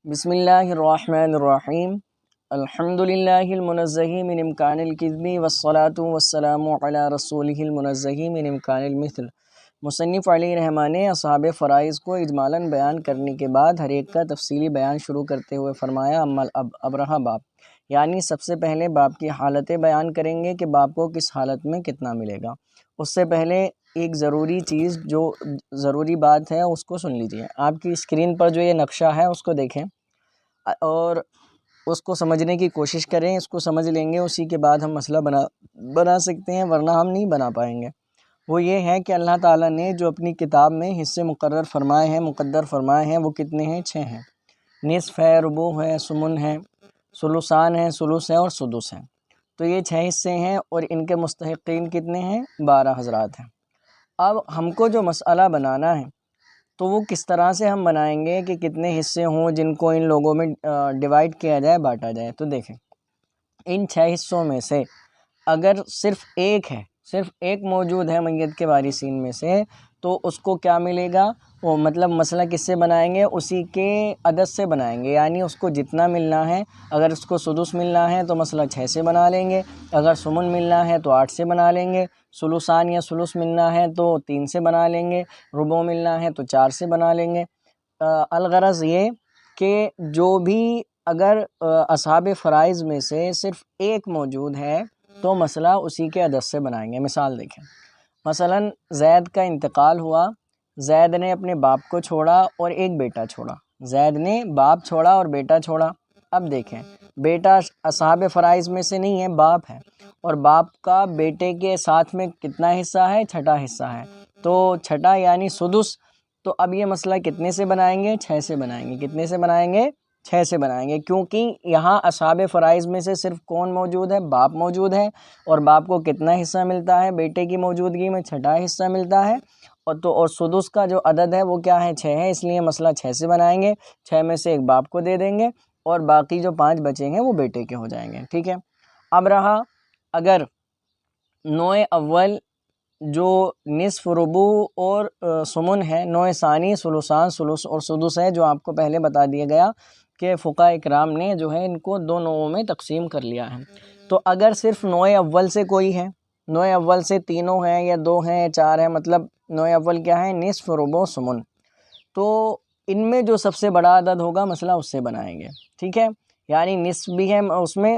بسم اللہ الرحمن الرحیم الحمد للہ المنزہ من امکان الکذب والصلاة والسلام علی رسولہ المنزہ من امکان المثل۔ مصنف علیہ رحمٰن نے اصحاب فرائض کو اجمالاً بیان کرنے کے بعد ہر ایک کا تفصیلی بیان شروع کرتے ہوئے فرمایا اب رہا باب، یعنی سب سے پہلے باب کی حالتیں بیان کریں گے کہ باب کو کس حالت میں کتنا ملے گا۔ اس سے پہلے ایک ضروری چیز، جو ضروری بات ہے اس کو سن لیجئے۔ آپ کی اسکرین پر جو یہ نقشہ ہے اس کو دیکھیں اور اس کو سمجھنے کی کوشش کریں۔ اس کو سمجھ لیں گے، اسی کے بعد ہم مسئلہ بنا سکتے ہیں، ورنہ ہم نہیں بنا پائیں گے۔ وہ یہ ہے کہ اللہ تعالیٰ نے جو اپنی کتاب میں حصے مقرر فرمائے ہیں وہ کتنے ہیں؟ 6 ہیں۔ نصف ہے، ربع ہے، ثمن ہے، ثلثان ہے، ثلث ہے اور سدس ہے۔ تو یہ 6 حصے ہیں اور ان کے مستحقین کتنے ہیں؟ 12 حضرات ہیں۔ اب ہم کو جو مسئلہ بنانا ہے تو وہ کس طرح سے ہم بنائیں گے کہ کتنے حصے ہوں جن کو ان لوگوں میں ڈیوائڈ کیا جائے، بانٹا جائے۔ تو دیکھیں، ان 6 حصوں میں سے اگر صرف ایک موجود ہے میت کے وارثین میں سے، تو اس کو کیا ملے گا؟ وہ مطلب مسئلہ کس سے بنائیں گے؟ اسی کے عدد سے بنائیں گے، یعنی اس کو جتنا ملنا ہے۔ اگر اس کو سدس ملنا ہے تو مسئلہ 6 سے بنا لیں گے، اگر ثمن ملنا ہے تو 8 سے بنا لیں گے، ثلثان یا ثلث ملنا ہے تو 3 سے بنا لیں گے، ربع ملنا ہے تو 4 سے بنا لیں گے۔ الغرض یہ کہ جو بھی اگر اصحاب فرائض میں سے صرف ایک موجود ہے تو مسئلہ اسی کے عدد سے بنائیں گے۔ مثال دیکھیں، مثلا زید کا انتقال ہوا، زید نے اپنے باپ کو چھوڑا اور ایک بیٹا چھوڑا۔ زید نے باپ چھوڑا اور بیٹا چھوڑا۔ اب دیکھیں، بیٹا اصحاب فرائض میں سے نہیں ہے، باپ ہے، اور باپ کا بیٹے کے ساتھ میں کتنا حصہ ہے؟ 6ٹھا حصہ ہے۔ تو 6ٹھا یعنی سدس۔ تو اب یہ مسئلہ کتنے سے بنائیں گے؟ 6 سے بنائیں گے۔ کتنے سے بنائیں گے؟ 6 سے بنائیں گے، کیونکہ یہاں اصحاب فرائض میں سے صرف کون موجود ہے؟ باپ موجود ہے، اور باپ کو کتنا حصہ ملتا ہے؟ بیٹے کی موجودگی میں 6ٹھا حصہ ملتا ہے، اور سدس کا جو عدد ہے وہ کیا ہے؟ 6 ہے، اس لیے مسئلہ 6 سے بنائیں گے۔ 6 میں سے ایک باپ کو دے دیں گے اور باقی جو 5 بچیں گے وہ بیٹے کے ہو جائیں گے، ٹھیک ہے۔ اب رہا اگر نوع اول جو نصف، ربع اور ثمن ہے، نوع ثانی ثلثان، ثلث اور سدس ہے، جو آپ کو پہلے بتا دیا گیا کہ فقہاء اکرام نے جو ہے ان کو 2 نوعوں میں تقسیم کر لیا ہے۔ تو اگر صرف نوع اول سے کوئی ہے، نوع اول سے تینوں ہیں یا 2 ہیں یا 4 ہیں، مطلب نوع اول کیا ہے؟ نصف، ربع، ثمن، تو ان میں جو سب سے بڑا عدد ہوگا مسئلہ اس سے بنائیں گے، ٹھیک ہے۔ یعنی نصف بھی ہے، اس میں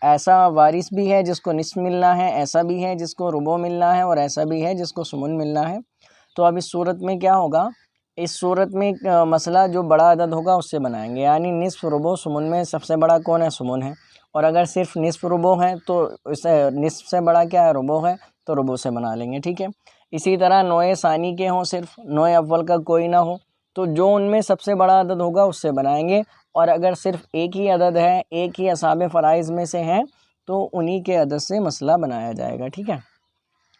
ایسا وارث بھی ہے جس کو نصف ملنا ہے، ایسا بھی ہے جس کو ربع ملنا ہے، اور ایسا بھی ہے جس کو ثمن ملنا ہے۔ تو اب اس صورت میں کیا ہوگا؟ اس صورت میں مسئلہ جو بڑا عدد ہوگا اس سے بنائیں گے، یعنی نصف، ربع، ثمن میں سب سے بڑا کون ہے؟ ثمن ہے، اور اگر صرف نصف ربع ہے تو اسے نصف سے بڑا کیا ہے؟ ربع ہے، تو ربع سے بنا لیں گے، ٹھیک ہے۔ اسی طرح نوع ثانی کے ہوں، صرف نوع اول کا کوئی نہ ہو، تو جو ان میں سب سے بڑا عدد ہوگا اس سے بنائیں گے، اور اگر صرف ایک ہی عدد ہے، ایک ہی اصحاب فرائض میں سے ہیں، تو انہی کے عدد سے مسئلہ بنایا جائے گا، ٹھیک ہے۔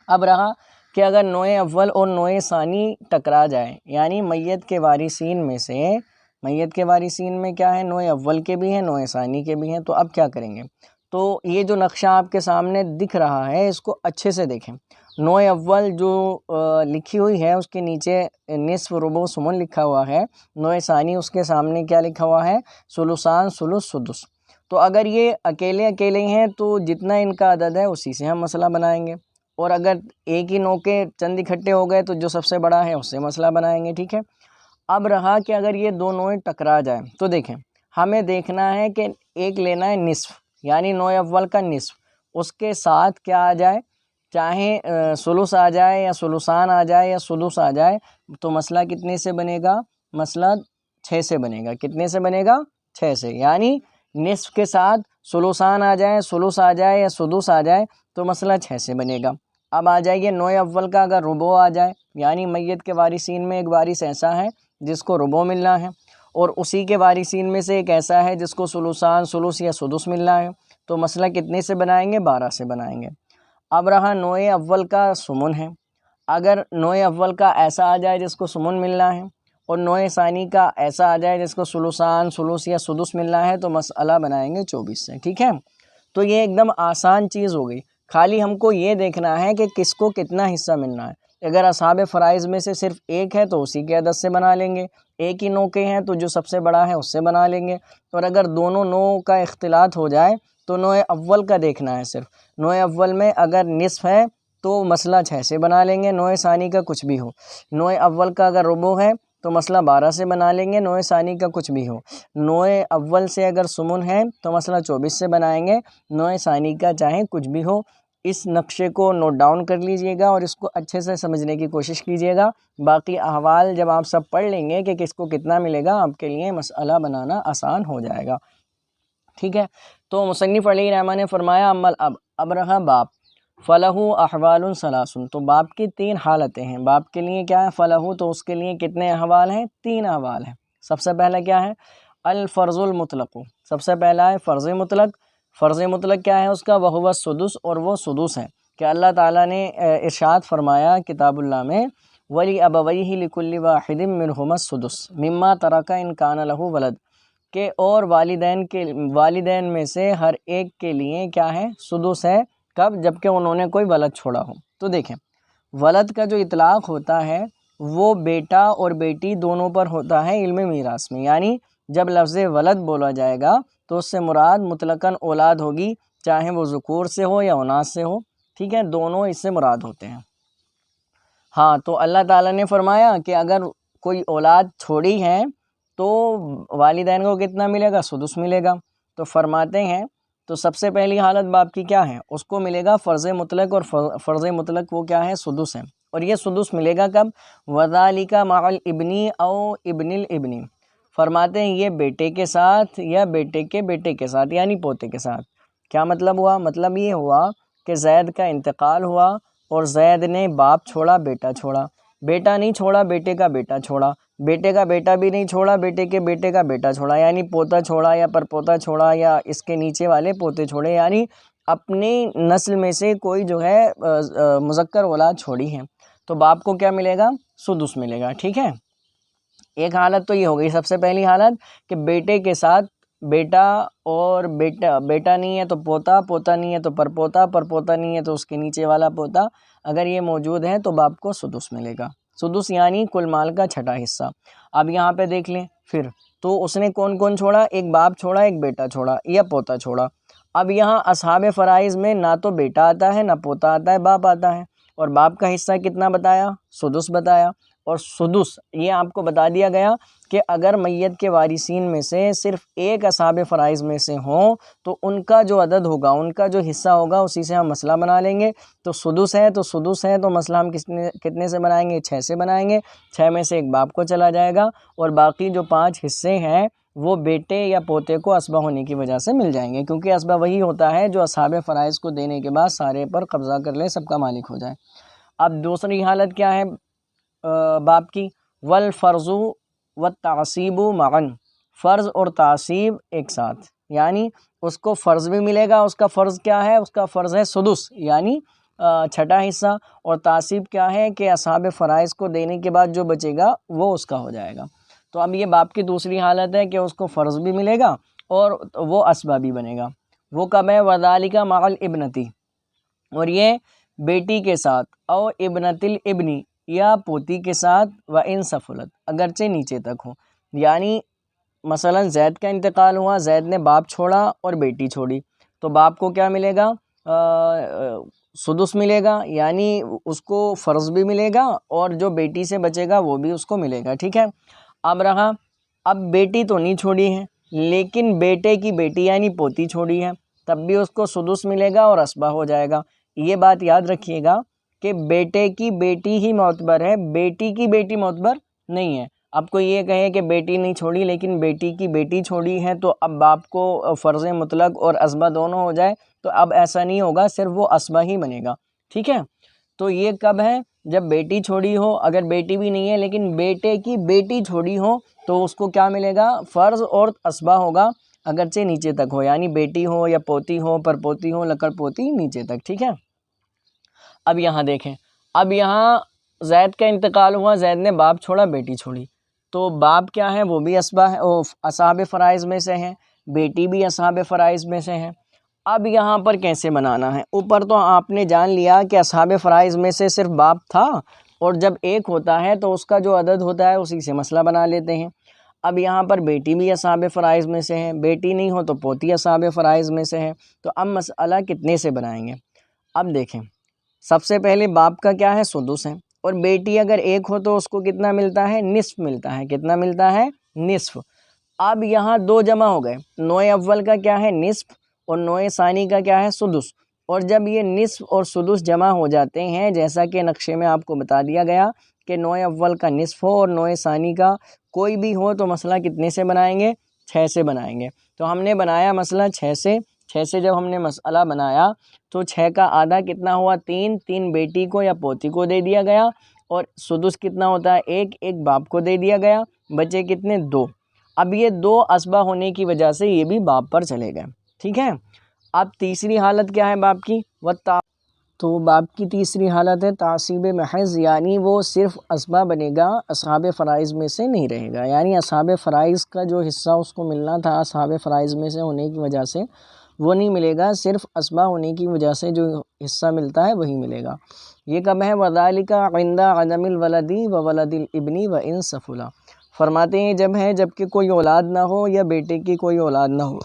اب رہا کہ اگر نوع اول اور نوع ثانی ٹکرا جائے، یعنی میت کے وارثین میں کیا ہے؟ نوع اول کے بھی ہیں، نوع ثانی کے بھی ہیں، تو اب کیا کریں گے؟ تو یہ جو نقشہ آپ کے سامنے دکھ رہا ہے اس کو اچھے سے دیکھیں۔ نوع اول جو لکھی ہوئی ہے اس کے نیچے نصف، ربع، ثمن لکھا ہوا ہے۔ نوع ثانی اس کے سامنے کیا لکھا ہوا ہے؟ ثلثان، ثلث، سدس۔ تو اگر یہ اکیلے ہیں تو جتنا ان کا عدد ہے اسی سے ہم مسئلہ بنائیں گے، اور اگر ایک ہی نوع کے چند اکٹھے ہو گئے تو جو سب سے بڑا ہے اس سے مسئلہ بنائیں گے، ٹھیک ہے۔ اب رہا کہ اگر یہ 2 نوع ٹکرا جائیں تو دیکھیں، ہمیں دیکھنا ہے کہ ایک لینا ہے نصف، یعنی نوع اول کا نصف، اس کے ساتھ کیا آ جائے؟ چاہے ثلث آ جائے یا ثلثان آ جائے یا سدس آ جائے، تو مسئلہ کتنے سے بنے گا؟ مسئلہ 6 سے بنے گا۔ کتنے سے بنے گا؟ 6 سے، یعنی نصف کے ساتھ ثلثان آ جائے، ثلث آ جائے یا سدس آ جائے تو مسئلہ 6 سے بنے گا۔ اب آ جائیے نوع اول کا اگر ربع آ جائے، یعنی میت کے وارثین میں ایک وارث ایسا ہے جس کو ربع ملنا ہے، اور اسی کے وارثین میں سے ایک ایسا ہے جس کو ثلثان، ثلث یا سدس ملنا ہے، تو مسئلہ کتنے سے بنائیں گے؟ 12 سے بنائیں گے۔ اب رہا نوع اول کا ثمن ہے، اگر نوع اول کا ایسا آ جائے جس کو ثمن ملنا ہے، اور نوع ثانی کا ایسا آ جائے جس کو ثلثان، ثلث یا سدس ملنا ہے، تو مسئلہ بنائیں گے 24 سے، ٹھیک ہے۔ تو یہ ایک دم آسان چیز ہو گئی، خالی ہم کو یہ دیکھنا ہے کہ کس کو کتنا حصہ ملنا ہے۔ اگر اصحاب فرائض میں سے صرف ایک ہے تو اسی کے عدد سے بنا لیں گے، ایک ہی نو کے ہیں تو جو سب سے بڑا ہے اس سے بنا لیں گے، اور اگر دونوں نو کا اختلاط ہو جائے تو نو اول کا دیکھنا ہے صرف، نو اول میں اگر نصف ہے تو مسئلہ 6 سے بنا لیں گے، نو ثانی کا کچھ بھی ہو، نو اول کا اگر ربع ہے تو مسئلہ 12 سے بنا لیں گے، نو ثانی کا کچھ بھی ہو، نو اول سے اگر سمن ہے تو مسئلہ 24 سے بنائیں گے، نو ثانی کا چاہے کچھ بھی ہو۔ اس نقشے کو نوٹ ڈاؤن کر لیجئے گا اور اس کو اچھے سے سمجھنے کی کوشش کیجئے گا، باقی احوال جب آپ سب پڑھ لیں گے کہ کس کو کتنا ملے گا آپ کے لیے مسئلہ بنانا آسان ہو جائے گا، ٹھیک ہے۔ تو مصنف علیہ رحمہ نے فرمایا اما الاب، اب رہا باپ، فلہ احوال ثلاث، تو باپ کی 3 حالتیں ہیں، باپ کے لیے کیا ہے، فلہ تو اس کے لیے کتنے احوال ہیں، 3 احوال ہیں۔ سب سے پہلا کیا ہے، الفرض المطلق، سب سے پہلا ہے فرض مطلق۔ فرض مطلق کیا ہے اس کا، وہو السدس، اور وہ سدس ہے، کہ اللہ تعالیٰ نے ارشاد فرمایا کتاب اللہ میں وَلِأَبَوَيْهِ لِكُلِّ وَاحِدٍ مِّنْهُمَا السُّدُسُ مِمَّا تَرَكَ إِن كَانَ لَهُ وَلَدٌ، کہ اور والدین میں سے ہر ایک کے لیے کیا ہے، سدس ہے، کب، جب کہ انہوں نے کوئی ولد چھوڑا ہو۔ تو دیکھیں ولد کا جو اطلاق ہوتا ہے وہ بیٹا اور بیٹی دونوں پر ہوتا ہے علم میراث میں، یعنی جب لفظ ولد بولا جائے گا تو اس سے مراد مطلقاً اولاد ہوگی، چاہے وہ ذکور سے ہو یا اناث سے ہو، ٹھیک ہے، دونوں اس سے مراد ہوتے ہیں۔ ہاں، تو اللہ تعالیٰ نے فرمایا کہ اگر کوئی اولاد چھوڑی ہے تو والدین کو کتنا ملے گا، سدس ملے گا۔ تو فرماتے ہیں تو سب سے پہلی حالت باپ کی کیا ہے، اس کو ملے گا فرض مطلق، اور فرض مطلق وہ کیا ہے، سدس ہے، اور یہ سدس ملے گا کب، وَذَلِكَ مَعَ الْإِبْنِ أَوْ ابْنِ الْإِبْنِ، فرماتے ہیں یہ بیٹے کے ساتھ یا بیٹے کے بیٹے کے ساتھ، یعنی پوتے کے ساتھ۔ کیا مطلب ہوا، مطلب یہ ہوا کہ زید کا انتقال ہوا اور زید نے باپ چھوڑا، بیٹا چھوڑا، بیٹا نہیں چھوڑا، بیٹے کا بیٹا چھوڑا، بیٹے کا بیٹا بھی نہیں چھوڑا، بیٹے کے بیٹے کا بیٹا چھوڑا، یعنی پوتا چھوڑا یا پرپوتا چھوڑا یا اس کے نیچے والے پوتے چھوڑے، یعنی اپنی نسل میں سے کوئی جو ہے مذکر اولاد چھوڑی ہے، تو باپ کو کیا ملے گا، سدس ملے گا، ٹھیک ہے۔ ایک حالت تو یہ ہو گئی سب سے پہلی حالت کہ بیٹے کے ساتھ بیٹا، اور بیٹا نہیں ہے تو پوتا، پوتا نہیں ہے تو پرپوتا، پرپوتا نہیں ہے تو اس کے نیچے والا پوتا، اگر یہ موجود ہے تو باپ کو سدس ملے گا، سدس یعنی کل مال کا 6واں حصہ۔ اب یہاں پہ دیکھ لیں پھر، تو اس نے کون کون چھوڑا، ایک باپ چھوڑا، ایک بیٹا چھوڑا یا پوتا چھوڑا۔ اب یہاں اصحاب فرائض میں نہ تو بیٹا آتا ہے، نہ پوتا آتا ہے، باپ آتا ہے، اور باپ کا حصہ کتنا بتایا، سدس بتایا، اور سدس یہ آپ کو بتا دیا گیا کہ اگر میت کے وارثین میں سے صرف ایک اصحاب فرائض میں سے ہوں تو ان کا جو عدد ہوگا، ان کا جو حصہ ہوگا، اسی سے ہم مسئلہ بنا لیں گے۔ تو سدس ہے تو سدس ہے تو مسئلہ ہم کتنے سے بنائیں گے، 6 سے بنائیں گے، 6 میں سے ایک باپ کو چلا جائے گا، اور باقی جو 5 حصے ہیں وہ بیٹے یا پوتے کو اسبہ ہونے کی وجہ سے مل جائیں گے، کیونکہ اسبہ وہی ہوتا ہے جو اصحاب فرائض کو دینے کے بعد سارے پر قبضہ کر لے، سب کا مالک ہو جائے۔ اب دوسری حالت کیا ہے باپ کی، والفرض والتعصیب معا، فرض اور تعصیب ایک ساتھ، یعنی اس کو فرض بھی ملے گا، اس کا فرض کیا ہے، اس کا فرض ہے سدس یعنی 6واں حصہ، اور تعصیب کیا ہے کہ اصحاب فرائض کو دینے کے بعد جو بچے گا وہ اس کا ہو جائے گا۔ تو اب یہ باپ کی دوسری حالت ہے کہ اس کو فرض بھی ملے گا اور وہ اسبہ بھی بنے گا، وہ کب ہے، وَذَلِكَ مَعَ الْإِبْنَةِ، اور یہ بیٹی کے ساتھ، او ابنۃ الابن، یا پوتی کے ساتھ، وَإِن سَفُلَتْ، اگرچہ نیچے تک ہو، یعنی مثلا زید کا انتقال ہوا، زید نے باپ چھوڑا اور بیٹی چھوڑی، تو باپ کو کیا ملے گا، سدس ملے گا، یعنی اس کو فرض بھی ملے گا اور جو بیٹی سے بچے گا وہ بھی اس کو ملے گا، ٹھیک ہے۔ اب رہا، اب بیٹی تو نہیں چھوڑی ہے لیکن بیٹے کی بیٹی یعنی پوتی چھوڑی ہے، تب بھی اس کو سدس ملے گا اور اسبہ ہو جائے گا۔ یہ بات یاد رکھیے گا کہ بیٹے کی بیٹی ہی معتبر ہے، بیٹی کی بیٹی معتبر نہیں ہے۔ اب کوئی یہ کہے کہ بیٹی نہیں چھوڑی لیکن بیٹی کی بیٹی چھوڑی ہے تو اب باپ کو فرض مطلق اور اسبہ دونوں ہو جائے، تو اب ایسا نہیں ہوگا، صرف وہ اسبہ ہی بنے گا، ٹھیک ہے۔ تو یہ کب ہے، جب بیٹی چھوڑی ہو، اگر بیٹی بھی نہیں ہے لیکن بیٹے کی بیٹی چھوڑی ہو تو اس کو کیا ملے گا، فرض اور اسبہ ہوگا، اگرچہ نیچے تک ہو، یعنی بیٹی ہو یا پوتی ہو، پر پوتی ہو، لکڑ پوتی، نیچے تک، ٹھیک ہے۔ اب یہاں دیکھیں، اب یہاں زید کا انتقال ہوا، زید نے باپ چھوڑا، بیٹی چھوڑی، تو باپ کیا ہے، وہ بھی اسبہ ہے، اصحاب فرائض میں سے ہیں، بیٹی بھی اصحاب فرائض میں سے ہیں۔ اب یہاں پر کیسے بنانا ہے، اوپر تو آپ نے جان لیا کہ اصحاب فرائض میں سے صرف باپ تھا اور جب ایک ہوتا ہے تو اس کا جو عدد ہوتا ہے اسی سے مسئلہ بنا لیتے ہیں۔ اب یہاں پر بیٹی بھی اصحاب فرائض میں سے ہے، بیٹی نہیں ہو تو پوتی اصحاب فرائض میں سے ہے، تو اب مسئلہ کتنے سے بنائیں گے؟ اب دیکھیں، سب سے پہلے باپ کا کیا ہے؟ سدس ہے، اور بیٹی اگر ایک ہو تو اس کو کتنا ملتا ہے؟ نصف ملتا ہے۔ کتنا ملتا ہے؟ نصف۔ اب یہاں دو جمع ہو گئے، نوع اول کا کیا ہے؟ نصف، اور نوع ثانی کا کیا ہے؟ سدس۔ اور جب یہ نصف اور سدس جمع ہو جاتے ہیں، جیسا کہ نقشے میں آپ کو بتا دیا گیا کہ نوع اول کا نصف ہو اور نوع ثانی کا کوئی بھی ہو، تو مسئلہ کتنے سے بنائیں گے؟ 6 سے بنائیں گے۔ تو ہم نے بنایا مسئلہ 6 سے۔ 6 سے جب ہم نے مسئلہ بنایا تو 6 کا آدھا کتنا ہوا؟ 3 بیٹی کو یا پوتی کو دے دیا گیا، اور سدس کتنا ہوتا ہے؟ ایک باپ کو دے دیا گیا، بچے کتنے؟ 2۔ اب یہ 2 اسبہ ہونے کی وجہ سے یہ بھی باپ پر چلے گئے، ٹھیک ہے۔ اب تیسری حالت کیا ہے باپ کی؟ تو باپ کی تیسری حالت ہے تعصیب محض، یعنی وہ صرف اسبہ بنے گا، اصحاب فرائض میں سے نہیں رہے گا۔ یعنی اصحاب فرائض کا جو حصہ اس کو ملنا تھا اصحاب فرائض میں سے ہونے کی وجہ سے وہ نہیں ملے گا، صرف اسبہ ہونے کی وجہ سے جو حصہ ملتا ہے وہی ملے گا۔ یہ کب ہے؟ وَذَلِكَ عِنْدَ عَدَمِ الْوَلَدِ وَوَلَدِ الْإِبْنِ وَإِنْ سَفُلَا، فرماتے ہیں جب ہے جب کہ کوئی اولاد نہ ہو یا بیٹے کی کوئی اولاد نہ ہو،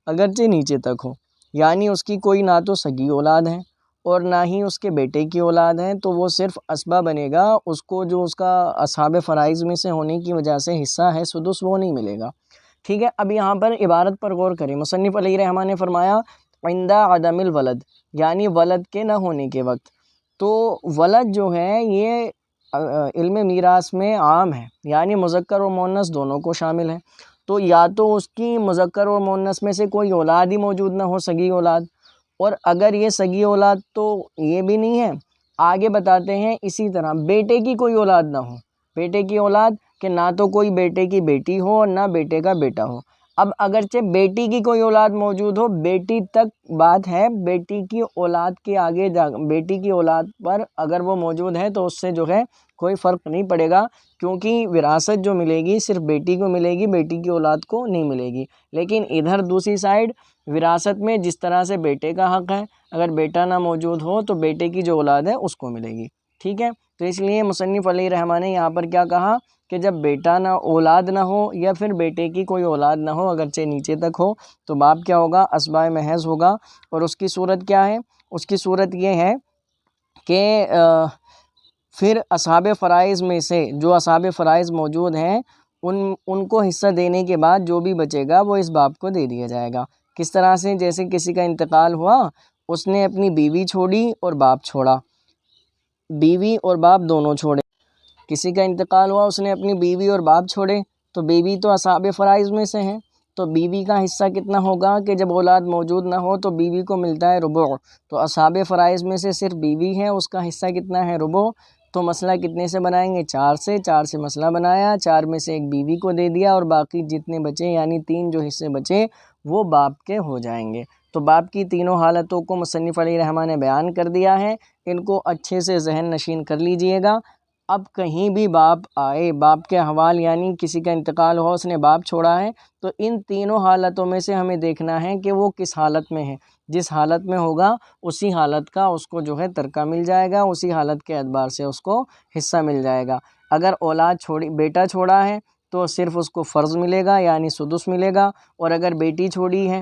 اگرچہ نیچے تک ہو، یعنی اس کی کوئی نہ تو سگی اولاد ہے اور نہ ہی اس کے بیٹے کی اولاد ہے، تو وہ صرف اسبہ بنے گا، اس کو جو اس کا اصحاب فرائض میں سے ہونے کی وجہ سے حصہ ہے سدس وہ نہیں ملے گا، ٹھیک ہے۔ اب یہاں پر عبارت پر غور کریں، مصنف علیہ رحمہ نے فرمایا عند عدم الولد، یعنی ولد کے نہ ہونے کے وقت۔ تو ولد جو ہے یہ علم میراث میں عام ہے، یعنی مذکر اور مؤنث دونوں کو شامل ہے، تو یا تو اس کی مذکر اور مؤنث میں سے کوئی اولاد ہی موجود نہ ہو، سگی اولاد، اور اگر یہ سگی اولاد تو یہ بھی نہیں ہے۔ آگے بتاتے ہیں اسی طرح بیٹے کی کوئی اولاد نہ ہو، بیٹے کی اولاد کہ نہ تو کوئی بیٹے کی بیٹی ہو اور نہ بیٹے کا بیٹا ہو۔ اب اگرچہ بیٹی کی کوئی اولاد موجود ہو، بیٹی تک بات ہے، بیٹی کی اولاد کے آگے بیٹی کی اولاد پر اگر وہ موجود ہے تو اس سے جو ہے کوئی فرق نہیں پڑے گا، کیونکہ وراثت جو ملے گی صرف بیٹی کو ملے گی، بیٹی کی اولاد کو نہیں ملے گی۔ لیکن ادھر دوسری سائیڈ وراثت میں جس طرح سے بیٹے کا حق ہے، اگر بیٹا نہ موجود ہو تو بیٹے کی جو اولاد ہے اس کو ملے گی، ٹھیک ہے۔ تو اس لیے مصنف علیہ رحمہ نے یہاں پر کیا کہا کہ جب بیٹا نہ اولاد نہ ہو یا پھر بیٹے کی کوئی اولاد نہ ہو، اگرچہ نیچے تک ہو، تو باپ کیا ہوگا؟ اسبہ محض ہوگا۔ اور اس کی صورت کیا ہے؟ اس کی صورت یہ ہے کہ پھر اصحاب فرائض میں سے جو اصحاب فرائض موجود ہیں ان کو حصہ دینے کے بعد جو بھی بچے گا وہ اس باپ کو دے دیا جائے گا۔ کس طرح سے؟ جیسے کسی کا انتقال ہوا، اس نے اپنی بیوی چھوڑی اور باپ چھوڑا، بیوی اور باپ دونوں چھوڑے۔ کسی کا انتقال ہوا، اس نے اپنی بیوی اور باپ چھوڑے، تو بیوی تو اصحاب فرائض میں سے ہیں، تو بیوی کا حصہ کتنا ہوگا کہ جب اولاد موجود نہ ہو تو بیوی کو ملتا ہے ربع، تو اصحاب فرائض میں سے صرف بیوی ہے، اس کا حصہ کتنا ہے؟ ربع۔ تو مسئلہ کتنے سے بنائیں گے؟ 4 سے۔ 4 سے مسئلہ بنایا، 4 میں سے ایک بیوی کو دے دیا، اور باقی جتنے بچے یعنی 3 جو حصے بچے وہ باپ کے ہو جائیں گے۔ تو باپ کی تینوں حالتوں کو مصنف علیہ رحمہ نے بیان کر دیا ہے، ان کو اچھے سے ذہن نشین کر لیجئے گا۔ اب کہیں بھی باپ آئے، باپ کے احوال یعنی کسی کا انتقال ہو، اس نے باپ چھوڑا ہے، تو ان تینوں حالتوں میں سے ہمیں دیکھنا ہے کہ وہ کس حالت میں ہے۔ جس حالت میں ہوگا اسی حالت کا اس کو جو ہے ترکہ مل جائے گا، اسی حالت کے اعتبار سے اس کو حصہ مل جائے گا۔ اگر اولاد چھوڑی، بیٹا چھوڑا ہے، تو صرف اس کو فرض ملے گا یعنی سدس ملے گا، اور اگر بیٹی چھوڑی ہے